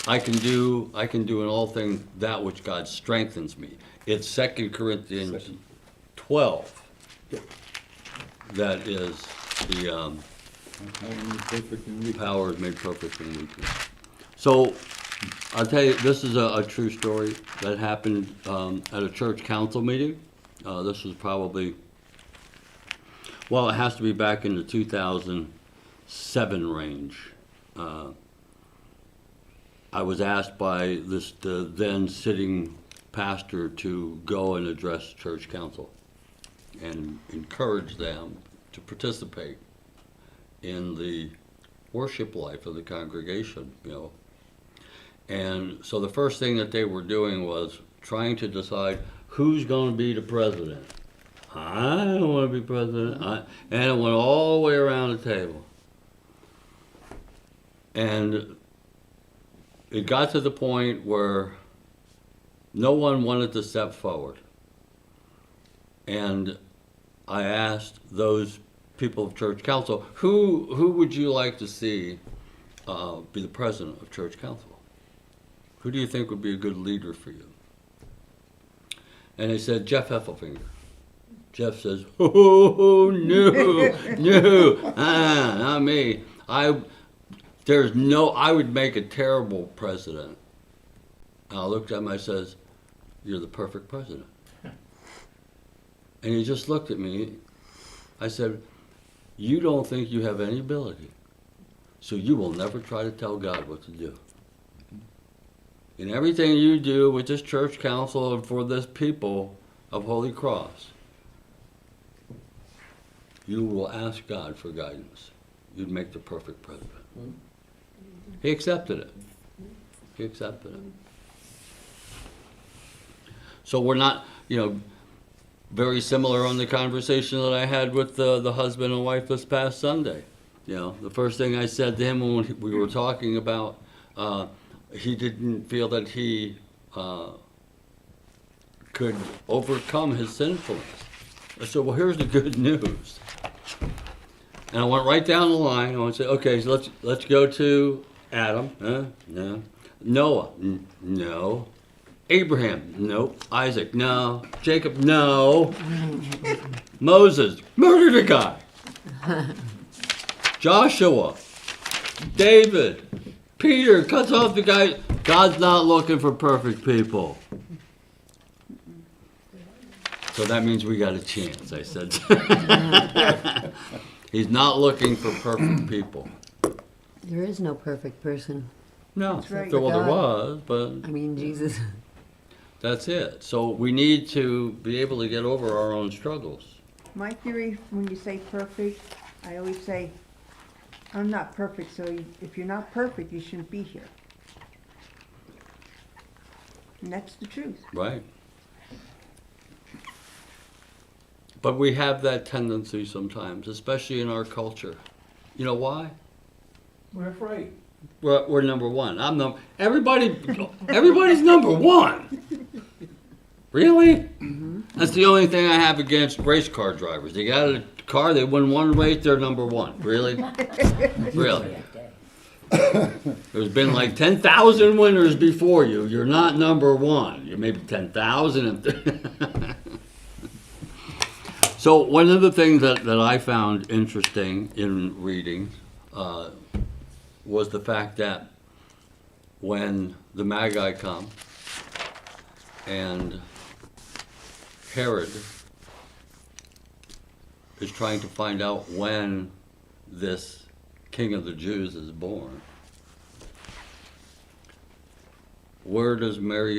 I can do in all things that which God strengthens me. It's 2 Corinthians 12 that is the power is made perfect in weakness. So I'll tell you, this is a true story that happened at a church council meeting. This was probably, well, it has to be back in the 2007 range. I was asked by the then sitting pastor to go and address church council and encourage them to participate in the worship life of the congregation, you know. And so the first thing that they were doing was trying to decide who's going to be the president. I don't want to be president. And it went all the way around the table. And it got to the point where no one wanted to step forward. And I asked those people of church council, who would you like to see be the president of church council? Who do you think would be a good leader for you? And they said, Jeff Heffelfinger. Jeff says, oh, no, not me. I would make a terrible president. And I looked at him, I says, you're the perfect president. And he just looked at me. I said, you don't think you have any ability, so you will never try to tell God what to do. In everything you do with this church council and for this people of Holy Cross, you will ask God for guidance. You'd make the perfect president. He accepted it. He accepted it. So we're not, very similar on the conversation that I had with the husband and wife this past Sunday. The first thing I said to him when we were talking about, he didn't feel that he could overcome his sinfulness. I said, well, here's the good news. And I went right down the line. I went to say, okay, so let's go to Adam. No. Noah. No. Abraham. Nope. Isaac. No. Jacob. No. Moses. Murdered a guy. Joshua. David. Peter cuts off the guy. God's not looking for perfect people. So that means we got a chance, I said. He's not looking for perfect people. There is no perfect person. No, That's right. well, there was, but I mean, Jesus. that's it. So we need to be able to get over our own struggles. My theory, when you say perfect, I always say, I'm not perfect, so if you're not perfect, you shouldn't be here. And that's the truth. Right. But we have that tendency sometimes, especially in our culture. You know why? We're afraid. We're number one. Everybody's number one. Really? Mm-hmm. That's the only thing I have against race car drivers. They got a car, they win one race, they're number one. Really? Really? There's been like 10,000 winners before you. You're not number one. You're maybe 10,000. So one of the things that I found interesting in reading was the fact that when the Magi come and Herod is trying to find out when this King of the Jews is born, where does Mary